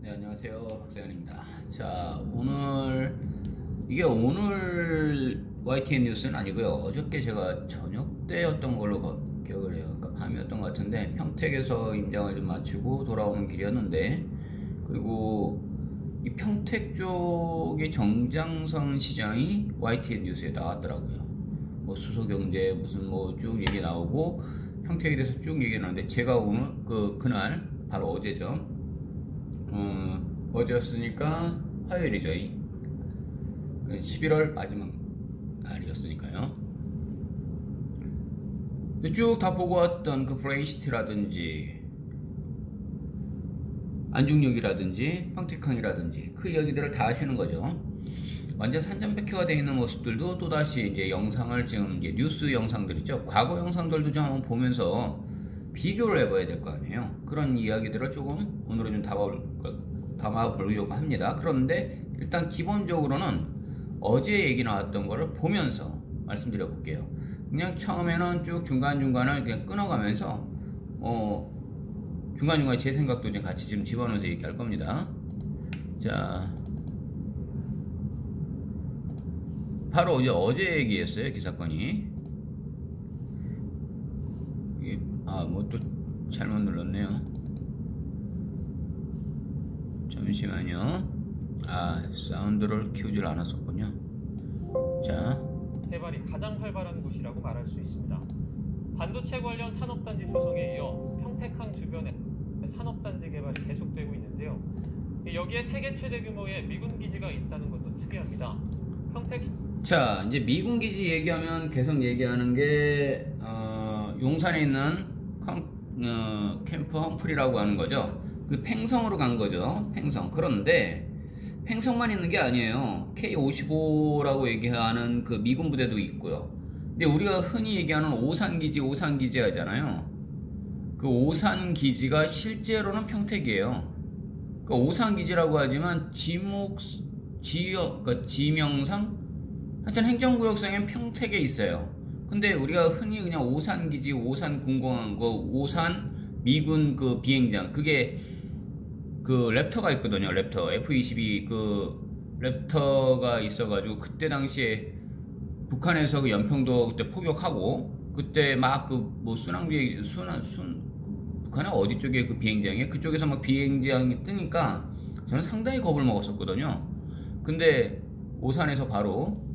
네, 안녕하세요. 박세현입니다. 자, 오늘 YTN 뉴스는 아니고요. 어저께 제가 저녁 때였던 걸로 기억을 해요. 그러니까 밤이었던 것 같은데, 평택에서 임장을 좀 마치고 돌아오는 길이었는데, 그리고 이 평택 쪽의 정장선 시장이 YTN 뉴스에 나왔더라고요. 뭐 수소경제 무슨 뭐 쭉 얘기 나오고, 평택에 대해서 쭉 얘기 나오는데, 제가 오늘 그날 바로 어제죠. 어제였으니까 화요일이죠. 11월 마지막 날이었으니까요. 쭉 다 보고 왔던 그 브레이시트라든지 안중역이라든지 평택항이라든지 그 이야기들을 다 하시는 거죠. 완전 산전백혀가 되어 있는 모습들도 또다시 이제 영상을 지금 이제 뉴스 영상들 있죠. 과거 영상들도 좀 한번 보면서 비교를 해봐야 될 거 아니에요. 그런 이야기들을 조금 오늘은 좀 담아보려고 합니다. 그런데 일단 기본적으로는 어제 얘기 나왔던 거를 보면서 말씀드려 볼게요. 그냥 처음에는 쭉 중간중간을 그냥 끊어가면서 중간중간에 제 생각도 좀 같이 지금 집어넣어서 얘기할 겁니다. 자, 바로 어제 얘기했어요. 기사건이. 뭐 또 잘못 눌렀네요. 잠시만요. 사운드를 키우질 않았었군요. 자, 개발이 가장 활발한 곳이라고 말할 수 있습니다. 반도체 관련 산업단지 조성에 이어 평택항 주변에 산업단지 개발이 계속되고 있는데요. 여기에 세계 최대 규모의 미군 기지가 있다는 것도 특이합니다. 자, 이제 미군 기지 얘기하면 계속 얘기하는 게 용산에 있는 캠프 험프리라고 하는 거죠. 그 팽성으로 간 거죠. 팽성. 그런데 팽성만 있는 게 아니에요. K-55라고 얘기하는 그 미군 부대도 있고요. 근데 우리가 흔히 얘기하는 오산기지 하잖아요. 그 오산기지가 실제로는 평택이에요. 그 오산기지라고 하지만 그러니까 지명상 하여튼 행정구역상엔 평택에 있어요. 근데 우리가 흔히 그냥 오산기지, 오산군공항, 오산 미군 그 비행장, 그게 그 랩터가 있거든요. 랩터 F-22 그 랩터가 있어가지고 그때 당시에 북한에서 그 연평도 그때 포격하고 그때 막 그 뭐 북한의 어디 쪽에 그 비행장이에요? 그쪽에서 막 비행장이 뜨니까 저는 상당히 겁을 먹었었거든요. 근데 오산에서 바로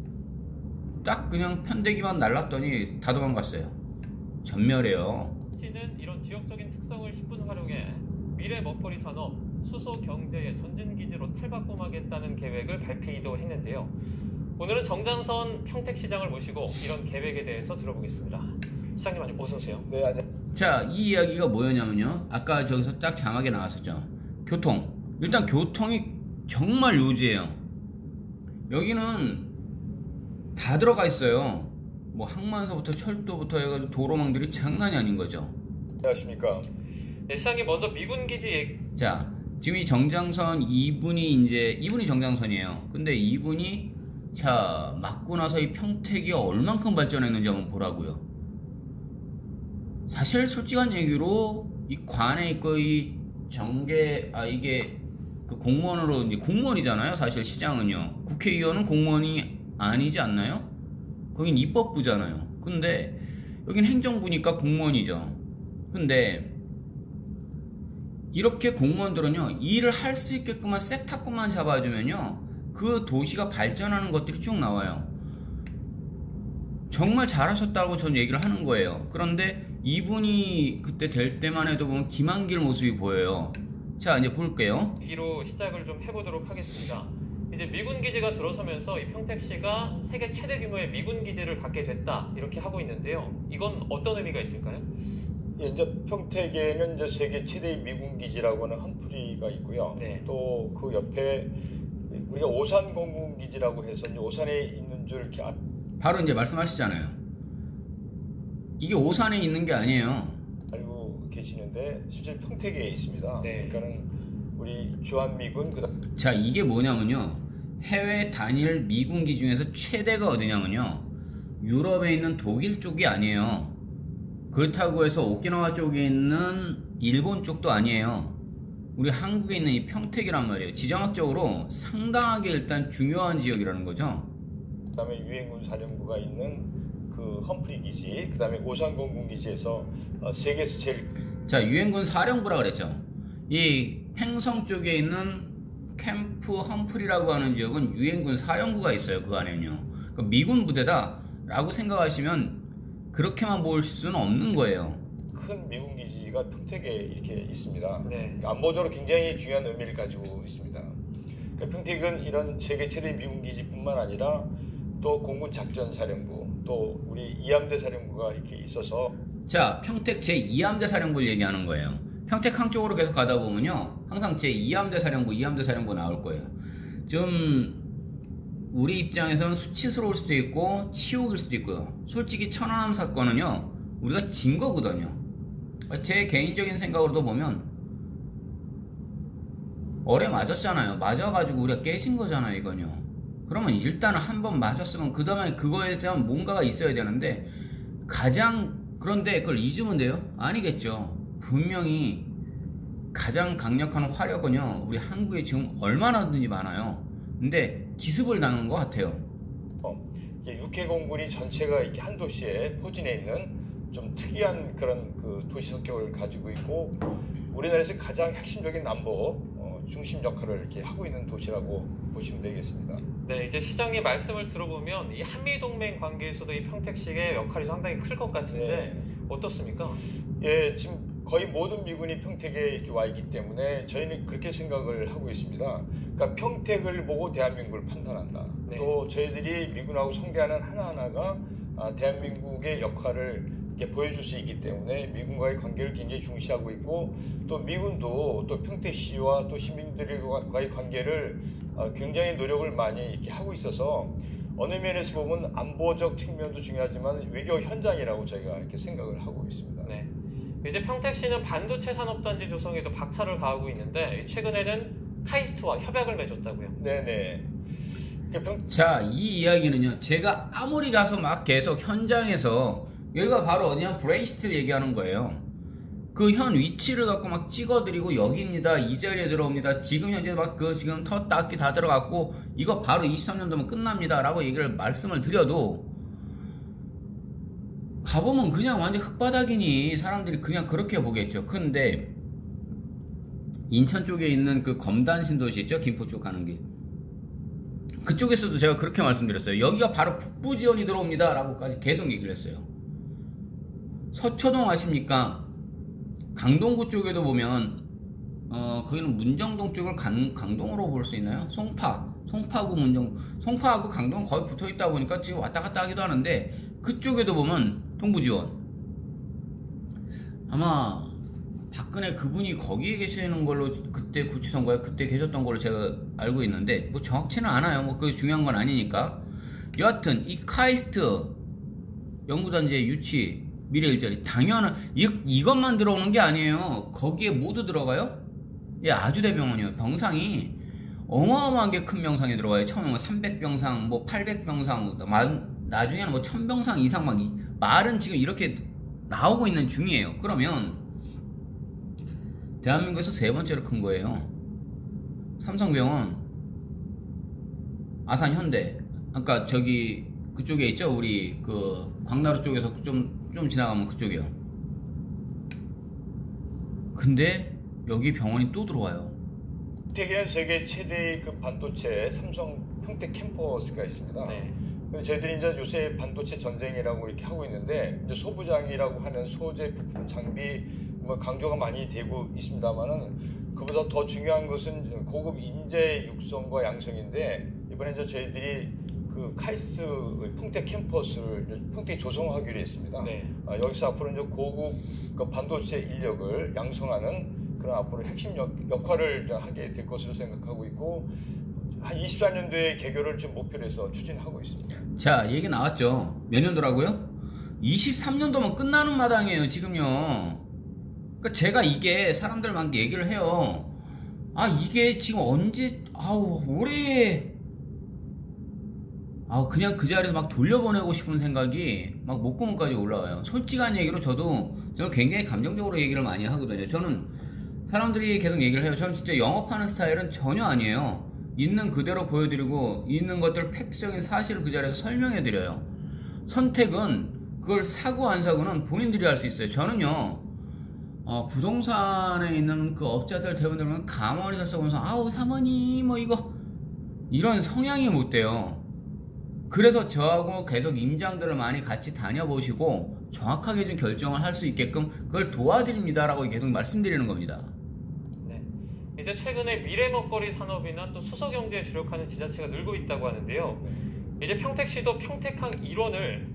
딱 그냥 편대기만 날랐더니 다 도망갔어요. 전멸해요. 는 이런 지역적인 특성을 10분 활용해 미래 먹거리 산업, 수소 경제의 전진기지로 탈바꿈하겠다는 계획을 발표도 했는데요. 오늘은 정장선 평택시장을 모시고 이런 계획에 대해서 들어보겠습니다. 시장님 안녕, 어서 오세요. 네, 안녕. 자, 이 이야기가 뭐였냐면요. 아까 저기서 딱 자막에 나왔었죠. 교통. 일단 교통이 정말 요지예요. 여기는 다 들어가 있어요. 뭐 항만서부터 철도부터 해가지고 도로망들이 장난이 아닌 거죠. 안녕하십니까. 네, 시장님 먼저 미군기지 자, 지금 이 정장선 2분이 정장선이에요. 근데 2분이 자 맞고 나서 이 평택이 얼만큼 발전했는지 한번 보라고요. 사실 솔직한 얘기로 이 관에 있고 이 이게 그 공무원으로 이제 공무원이잖아요. 사실 시장은요. 국회의원은 공무원이 아니지 않나요? 거긴 입법부잖아요. 근데 여긴 행정부니까 공무원이죠. 근데 이렇게 공무원들은요, 일을 할 수 있게끔만 섹탑만 잡아주면요, 그 도시가 발전하는 것들이 쭉 나와요. 정말 잘하셨다고 전 얘기를 하는 거예요. 그런데 이분이 그때 될 때만 해도 보면 김한길 모습이 보여요. 자, 이제 볼게요. 기로 시작을 좀 해보도록 하겠습니다. 이제 미군 기지가 들어서면서 이 평택시가 세계 최대 규모의 미군 기지를 갖게 됐다 이렇게 하고 있는데요. 이건 어떤 의미가 있을까요? 예, 이제 평택에는 이제 세계 최대의 미군 기지라고 하는 험프리가 있고요. 네. 또 그 옆에 우리가 오산 공군 기지라고 해서 이제 오산에 있는 줄 이렇게 바로 이제 말씀하시잖아요. 이게 오산에 있는 게 아니에요. 알고 계시는데 실제 평택에 있습니다. 네. 그러니까는 우리 주한미군 자, 이게 뭐냐면요. 해외 단일 미군기 중에서 최대가 어디냐면요. 유럽에 있는 독일 쪽이 아니에요. 그렇다고 해서 오키나와 쪽에 있는 일본 쪽도 아니에요. 우리 한국에 있는 이 평택이란 말이에요. 지정학적으로 상당하게 일단 중요한 지역이라는 거죠. 그다음에 유엔군 사령부가 있는 그 험프리 기지, 그다음에 오산공군 기지에서 세계에서 제일 자, 유엔군 사령부라 그랬죠. 이 팽성 쪽에 있는 캠프 험프리라고 하는 지역은 유엔군 사령부가 있어요. 그 안에는요. 그러니까 미군 부대다라고 생각하시면 그렇게만 볼 수는 없는 거예요. 큰 미군 기지가 평택에 이렇게 있습니다. 네. 안보적으로 굉장히 중요한 의미를 가지고 있습니다. 그러니까 평택은 이런 세계 최대 미군 기지뿐만 아니라 또 공군 작전 사령부, 또 우리 이함대 사령부가 이렇게 있어서 자, 평택 제2함대 사령부를 얘기하는 거예요. 평택 항쪽으로 계속 가다 보면요, 항상 제2함대 사령부, 2함대 사령부 나올 거예요. 좀 우리 입장에서는 수치스러울 수도 있고 치욕일 수도 있고요. 솔직히 천안함 사건은요, 우리가 진 거거든요. 제 개인적인 생각으로도 보면 어뢰 맞았잖아요. 맞아가지고 우리가 깨진 거잖아요, 이건요. 그러면 일단은 한 번 맞았으면 그 다음에 그거에 대한 뭔가가 있어야 되는데, 그런데 그걸 잊으면 돼요? 아니겠죠. 분명히 가장 강력한 화력은요, 우리 한국에 지금 얼마나든지 많아요. 근데 기습을 당한 것 같아요. 이제 육해공군이 전체가 이렇게 한 도시에 포진해 있는 좀 특이한 그런 그 도시 성격을 가지고 있고, 우리나라에서 가장 핵심적인 남보 중심 역할을 이렇게 하고 있는 도시라고 보시면 되겠습니다. 네, 이제 시장님 말씀을 들어보면 이 한미동맹 관계에서도 이 평택시의 역할이 상당히 클 것 같은데 네. 어떻습니까? 예, 지금 거의 모든 미군이 평택에 이렇게 와 있기 때문에 저희는 그렇게 생각을 하고 있습니다. 그러니까 평택을 보고 대한민국을 판단한다. 네. 또 저희들이 미군하고 성대하는 하나하나가 대한민국의 역할을 이렇게 보여줄 수 있기 때문에 미군과의 관계를 굉장히 중시하고 있고, 또 미군도 또 평택시와 또 시민들과의 관계를 굉장히 노력을 많이 이렇게 하고 있어서 어느 면에서 보면 안보적 측면도 중요하지만 외교 현장이라고 저희가 이렇게 생각을 하고 있습니다. 네. 이제 평택시는 반도체 산업단지 조성에도 박차를 가하고 있는데 최근에는 카이스트와 협약을 맺었다고요. 네네. 자, 이 이야기는요, 제가 아무리 가서 막 계속 현장에서, 여기가 바로 어디냐, 브레이스틸 얘기하는 거예요. 그 현 위치를 갖고 막 찍어드리고, 여기입니다, 이 자리에 들어옵니다, 지금 현재 막 지금 터 닦기 다 들어갔고 이거 바로 23년도면 끝납니다 라고 말씀을 드려도 가보면 그냥 완전 흙바닥이니 사람들이 그냥 그렇게 보겠죠. 근데 인천 쪽에 있는 그 검단 신도시 있죠, 김포 쪽 가는 길, 그쪽에서도 제가 그렇게 말씀드렸어요. 여기가 바로 북부 지원이 들어옵니다 라고까지 계속 얘기를 했어요. 서초동 아십니까? 강동구 쪽에도 보면 거기는 문정동 쪽을 강동으로 볼 수 있나요? 송파구 송파하고 강동 거의 붙어 있다 보니까 지금 왔다 갔다 하기도 하는데, 그쪽에도 보면 동부 지원, 아마 박근혜 그분이 거기에 계시는 걸로, 그때 구치선거에 그때 계셨던 걸로 제가 알고 있는데, 뭐 정확치는 않아요. 뭐 그게 중요한 건 아니니까. 여하튼 이 카이스트 연구단지의 유치, 미래 일자리, 당연한, 이것만 들어오는 게 아니에요. 거기에 모두 들어가요. 예, 아주대병원이요. 병상이 어마어마하게 큰 병상이 들어가요. 처음에 300병상, 뭐 800병상, 나중에는 뭐 1000병상 이상 말은 지금 이렇게 나오고 있는 중이에요. 그러면 대한민국에서 세 번째로 큰 거예요. 삼성병원, 아산현대, 아까 저기 그쪽에 있죠, 우리 그 광나루 쪽에서 좀 지나가면 그쪽이요. 근데 여기 병원이 또 들어와요. 평택에는 세계 최대의 그 반도체 삼성 평택 캠퍼스가 있습니다. 네. 저희들이 이제 요새 반도체 전쟁이라고 이렇게 하고 있는데, 이제 소부장이라고 하는 소재 부품 장비 뭐 강조가 많이 되고 있습니다만은, 그보다 더 중요한 것은 고급 인재 육성과 양성인데, 이번에 이제 저희들이 그 카이스트 평택 캠퍼스를 평택 조성하기로 했습니다. 네. 여기서 앞으로 이제 고급 그 반도체 인력을 양성하는 그런 앞으로 핵심 역할을 하게 될 것으로 생각하고 있고, 한 24년도에 개교를 지금 목표로 해서 추진하고 있습니다. 자, 얘기 나왔죠. 몇 년도라고요? 23년도면 끝나는 마당이에요, 지금요. 그러니까 제가 이게 사람들만 얘기를 해요. 아, 이게 지금 언제, 올해, 그냥 그 자리에서 막 돌려보내고 싶은 생각이 막 목구멍까지 올라와요. 솔직한 얘기로 저는 굉장히 감정적으로 얘기를 많이 하거든요. 저는 사람들이 계속 얘기를 해요. 저는 진짜 영업하는 스타일은 전혀 아니에요. 있는 그대로 보여드리고 있는 것들 팩트적인 사실을 그 자리에서 설명해드려요. 선택은 그걸 사고 안 사고는 본인들이 할 수 있어요. 저는요 부동산에 있는 그 업자들 대부분 보면 가만히 서서 보면서 아우 사모님 뭐 이거 이런 성향이 못 돼요. 그래서 저하고 계속 임장들을 많이 같이 다녀보시고 정확하게 좀 결정을 할 수 있게끔 그걸 도와드립니다라고 계속 말씀드리는 겁니다. 네. 이제 최근에 미래 먹거리 산업이나 또 수소 경제에 주력하는 지자체가 늘고 있다고 하는데요. 이제 평택시도 평택항 일원을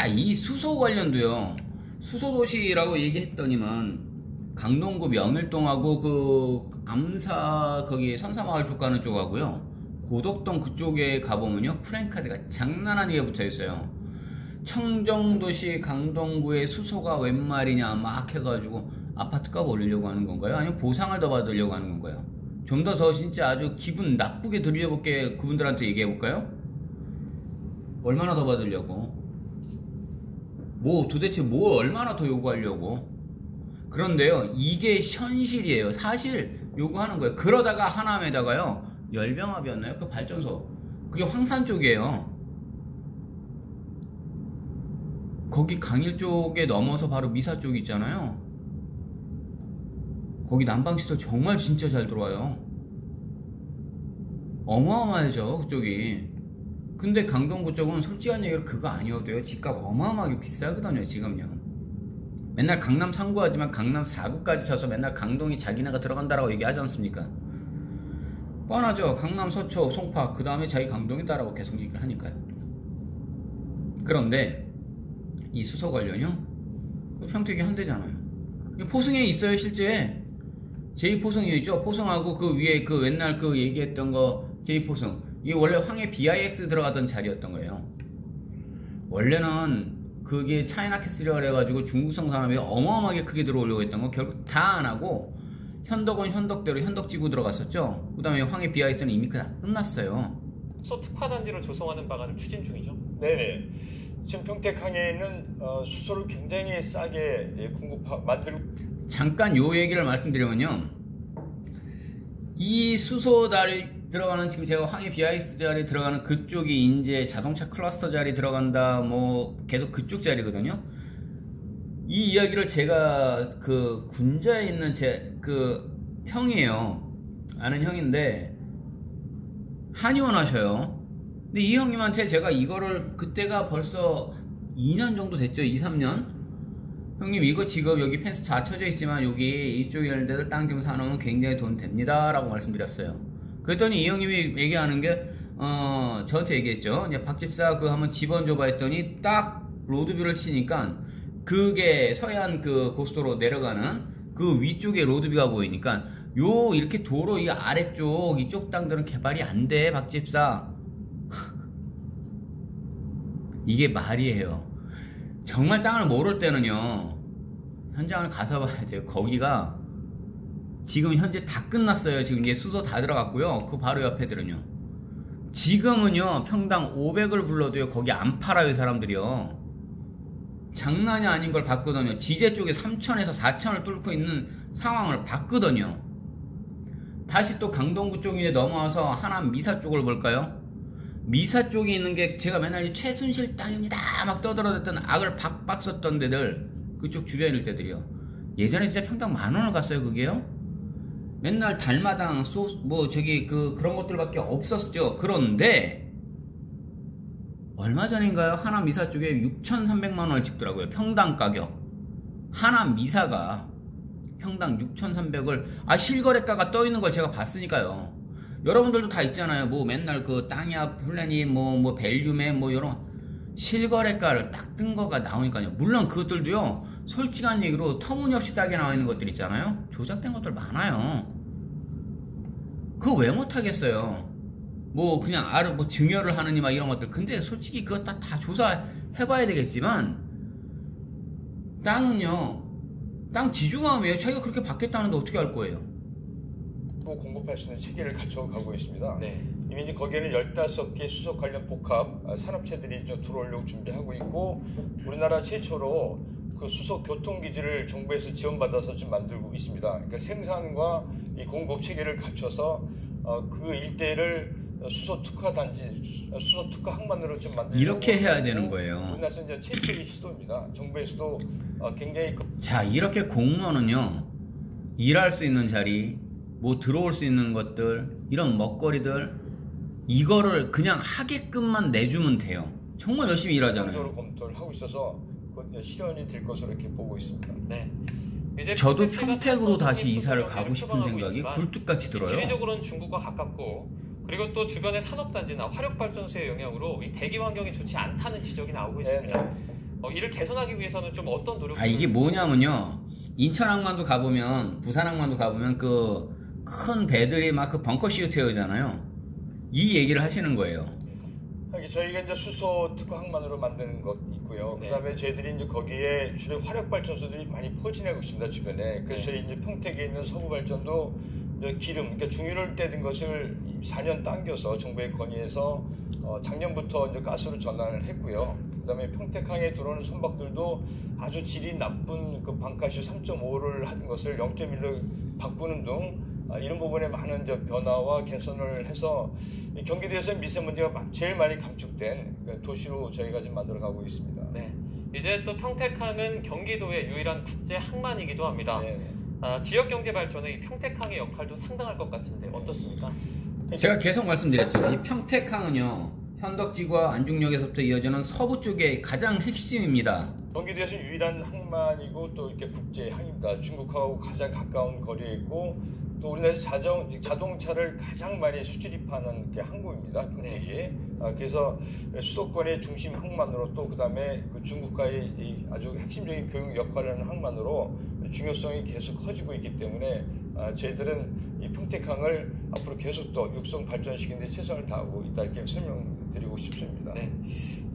이 수소 관련도요. 수소도시라고 얘기했더니만 강동구 명일동하고 그 암사 거기 선사마을 쪽 가는 쪽하고요. 고덕동 그쪽에 가보면요. 프랜카드가 장난 아니게 붙어있어요. 청정도시 강동구의 수소가 웬 말이냐 막 해가지고 아파트값 올리려고 하는 건가요? 아니면 보상을 더 받으려고 하는 건가요? 좀 더 진짜 아주 기분 나쁘게 들려볼게 그분들한테 얘기해볼까요? 얼마나 더 받으려고? 도대체 얼마나 더 요구하려고? 그런데요, 이게 현실이에요. 사실 요구하는 거예요. 그러다가 하남에다가요, 열병합이었나요? 그 발전소. 그게 황산 쪽이에요. 거기 강일 쪽에 넘어서 바로 미사 쪽 있잖아요. 거기 난방시설 정말 진짜 잘 들어와요. 어마어마하죠, 그쪽이. 근데 강동구 쪽은 솔직한 얘기로 그거 아니어도요, 집값 어마어마하게 비싸거든요, 지금요. 맨날 강남 3구 하지만 강남 4구까지 쳐서 맨날 강동이 자기네가 들어간다라고 얘기하지 않습니까? 뻔하죠. 강남 서초, 송파, 그 다음에 자기 강동이다라고 계속 얘기를 하니까요. 그런데 이 수소 관련이요? 평택이 현대잖아요. 포승에 있어요, 실제. 제2포승이 있죠. 포승하고 그 위에 그 맨날 그 얘기했던 거 제2포승. 이게 원래 황해 BIX 들어가던 자리였던 거예요. 원래는 그게 차이나 캐슬이라고 해가지고 중국성 산업이 어마어마하게 크게 들어오려고 했던 거 결국 다 안 하고 현덕은 현덕대로 현덕지구 들어갔었죠. 그 다음에 황해 BIX는 이미 끝났어요. 수소 특화단지를 조성하는 방안을 추진 중이죠. 네네. 지금 평택항에는 수소를 굉장히 싸게 만들고. 잠깐 요 얘기를 말씀드리면요. 이 수소다리 들어가는 지금 제가 황해 BIX 자리 들어가는 그쪽이 이제 자동차 클러스터 자리 들어간다 계속 그쪽 자리거든요. 이 이야기를 제가 그 군자에 있는 제 그 형이에요. 아는 형인데 한의원 하셔요. 근데 이 형님한테 제가 이거를 그때가 벌써 2년 정도 됐죠. 2, 3년. 형님 이거 지금 여기 펜스 다 쳐져 있지만 여기 이쪽에 있는 데들 땅 좀 사놓으면 굉장히 돈 됩니다 라고 말씀드렸어요. 그랬더니 이 형님이 얘기하는 게 저한테 얘기했죠. 이제 박집사 그 한번 집원 줘봐 했더니 딱 로드뷰를 치니까 그게 서해안 그 고속도로 내려가는 그 위쪽에 로드뷰가 보이니까 요 이렇게 도로 이 아래쪽 이쪽 땅들은 개발이 안 돼 박집사. 이게 말이에요. 정말 땅을 모를 때는요 현장을 가서 봐야 돼요. 거기가 지금 현재 다 끝났어요. 지금 이제 수소 다 들어갔고요. 그 바로 옆에들은요 지금은요 평당 500을 불러도요 거기 안 팔아요. 사람들이요 장난이 아닌 걸 봤거든요. 지제 쪽에 3천에서 4천을 뚫고 있는 상황을 봤거든요. 다시 또 강동구 쪽에 넘어와서 하남 미사 쪽을 볼까요? 미사 쪽에 있는 게 제가 맨날 최순실 땅입니다 막 떠들어댔던 악을 박박 썼던 데들 그쪽 주변일 때들이요. 예전에 진짜 평당 10,000원을 갔어요. 그게요. 맨날 달마당 그런 것들밖에 없었죠. 그런데 얼마 전인가요? 하남 미사 쪽에 6,300만원을 찍더라고요. 평당 가격. 하남 미사가 평당 6,300을 실거래가가 떠있는 걸 제가 봤으니까요. 여러분들도 다 있잖아요. 맨날 그 땅이야 플랜이 밸류맨 이런 실거래가를 딱 뜬 거가 나오니까요. 물론 그것들도요 솔직한 얘기로 터무니없이 싸게 나와 있는 것들 있잖아요. 조작된 것들 많아요. 그거 왜 못하겠어요. 그냥 증여를 하느니 막 이런 것들. 근데 솔직히 그거 다 조사해봐야 되겠지만 땅은요 땅 지주마음이에요. 자기가 그렇게 받겠다는데 어떻게 할 거예요. 공급할 수 있는 체계를 갖춰가고 있습니다. 네. 이미 이제 거기에는 15개 수소 관련 복합 산업체들이 좀 들어오려고 준비하고 있고 우리나라 최초로 그 수소 교통기지를 정부에서 지원받아서 지금 만들고 있습니다. 그러니까 생산과 이 공급 체계를 갖춰서 그 일대를 수소 특화 단지, 수소 특화 항만으로 지금 만들고 이렇게 해야 되는 거예요. 우리나라에서 이제 최초의 시도입니다. 정부에서도 굉장히 자, 이렇게 공무원은요, 일할 수 있는 자리, 뭐 들어올 수 있는 것들, 이런 먹거리들, 이거를 그냥 하게끔만 내주면 돼요. 정말 열심히 일하잖아요. 검토를 하고 있어서 실현이 될 것으로 이렇게 보고 있습니다. 네. 이제 저도 평택으로 다시 이사를 가고 싶은 생각이 굴뚝같이 들어요. 지리적으로는 중국과 가깝고, 그리고 또 주변의 산업단지나 화력발전소의 영향으로 이 대기 환경이 좋지 않다는 지적이 나오고 있습니다. 이를 개선하기 위해서는 좀 어떤 노력을? 이게 뭐냐면요, 인천항만도 가보면, 부산항만도 가보면 그 큰 배들이 막 그 벙커 태우잖아요. 이 얘기를 하시는 거예요. 저희가 이제 수소 특화 항만으로 만드는 것 있고요. 네. 그다음에 저희들이 이제 거기에 주로 화력 발전소들이 많이 포진하고 있습니다, 주변에. 그래서 저희 이제 평택에 있는 서부 발전도 기름, 그러니까 중유를 떼든 것을 4년 당겨서 정부에 건의해서 작년부터 이제 가스로 전환을 했고요. 그다음에 평택항에 들어오는 선박들도 아주 질이 나쁜 그 방가스 3.5를 한 것을 0.1로 바꾸는 등 이런 부분에 많은 이제 변화와 개선을 해서 경기도에서 미세먼지가 제일 많이 감축된 도시로 저희가 지금 만들어가고 있습니다. 네. 이제 또 평택항은 경기도의 유일한 국제 항만이기도 합니다. 네. 지역 경제 발전에 이 평택항의 역할도 상당할 것 같은데 어떻습니까? 제가 계속 말씀드렸죠. 이 평택항은요, 현덕지구와 안중역에서부터 이어지는 서부 쪽의 가장 핵심입니다. 경기도에서 유일한 항만이고 또 이렇게 국제 항입니다. 중국하고 가장 가까운 거리에 있고 또 우리나라에서 자동차를 가장 많이 수출입하는 항구입니다. 평택이. 네. 그래서 수도권의 중심 항만으로 또 그다음에 그 중국과의 아주 핵심적인 교육 역할을 하는 항만으로 중요성이 계속 커지고 있기 때문에 저희들은 이 평택항을 앞으로 계속 더 육성 발전시키는 데 최선을 다하고 있다, 이렇게 설명드리고 싶습니다. 네.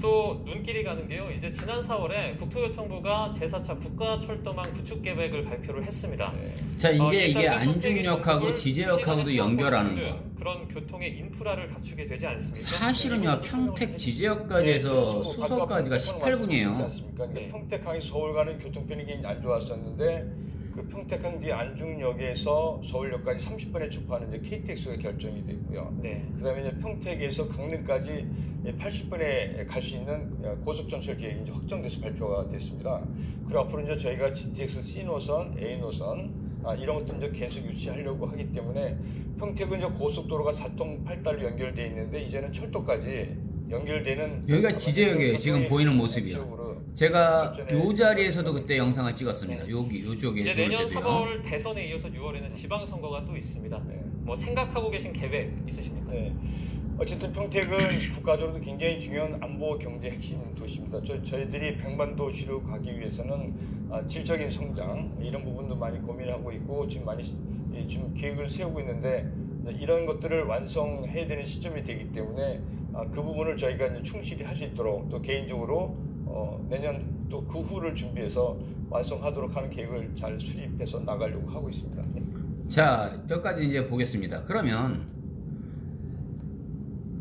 또 눈길이 가는 게요. 이제 지난 4월에 국토교통부가 제4차 국가철도망 구축 계획을 발표를 했습니다. 네. 자, 이게 일단 안중역하고 지제역하고도 연결하는 거. 그런 교통의 인프라를 갖추게 되지 않습니까? 사실은요, 평택 지제역까지 해서 수서까지가 18분이에요. 네. 평택항이 서울 가는 교통편이 굉장히 안 좋았었는데 그 평택항 뒤 안중역에서 서울역까지 30분에 주파하는 이제 KTX가 결정이 됐고요. 네. 그다음에 이제 평택에서 강릉까지 80분에 갈 수 있는 고속전철 계획이 이제 확정돼서 발표가 됐습니다. 그리고 앞으로 이제 저희가 GTX C 노선, A 노선 이런 것들 이제 계속 유치하려고 하기 때문에 평택은 이제 고속도로가 4통 8달로 연결돼 있는데 이제는 철도까지 연결되는 여기가 지제역이에요. 지금 보이는 모습이요. 제가 요 자리에서도 그때 영상을 찍었습니다. 요쪽에. 이제 내년 3월 대선에 이어서 6월에는 지방선거가 또 있습니다. 네. 뭐 생각하고 계신 계획 있으십니까? 네. 어쨌든 평택은 국가적으로도 굉장히 중요한 안보 경제 핵심 도시입니다. 저희들이 백만 도시로 가기 위해서는 질적인 성장 이런 부분도 많이 고민하고 있고 지금 계획을 세우고 있는데 이런 것들을 완성해야 되는 시점이 되기 때문에 그 부분을 저희가 이제 충실히 할 수 있도록 또 개인적으로 내년 또 그 후를 준비해서 완성하도록 하는 계획을 잘 수립해서 나가려고 하고 있습니다. 자, 여기까지 이제 보겠습니다. 그러면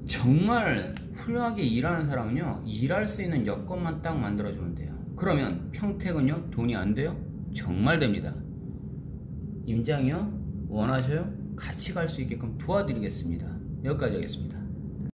정말 훌륭하게 일하는 사람은요, 일할 수 있는 여건만 딱 만들어주면 돼요. 그러면 평택은요, 돈이 안 돼요? 정말 됩니다. 임장이요? 원하셔요? 같이 갈 수 있게끔 도와드리겠습니다. 여기까지 하겠습니다.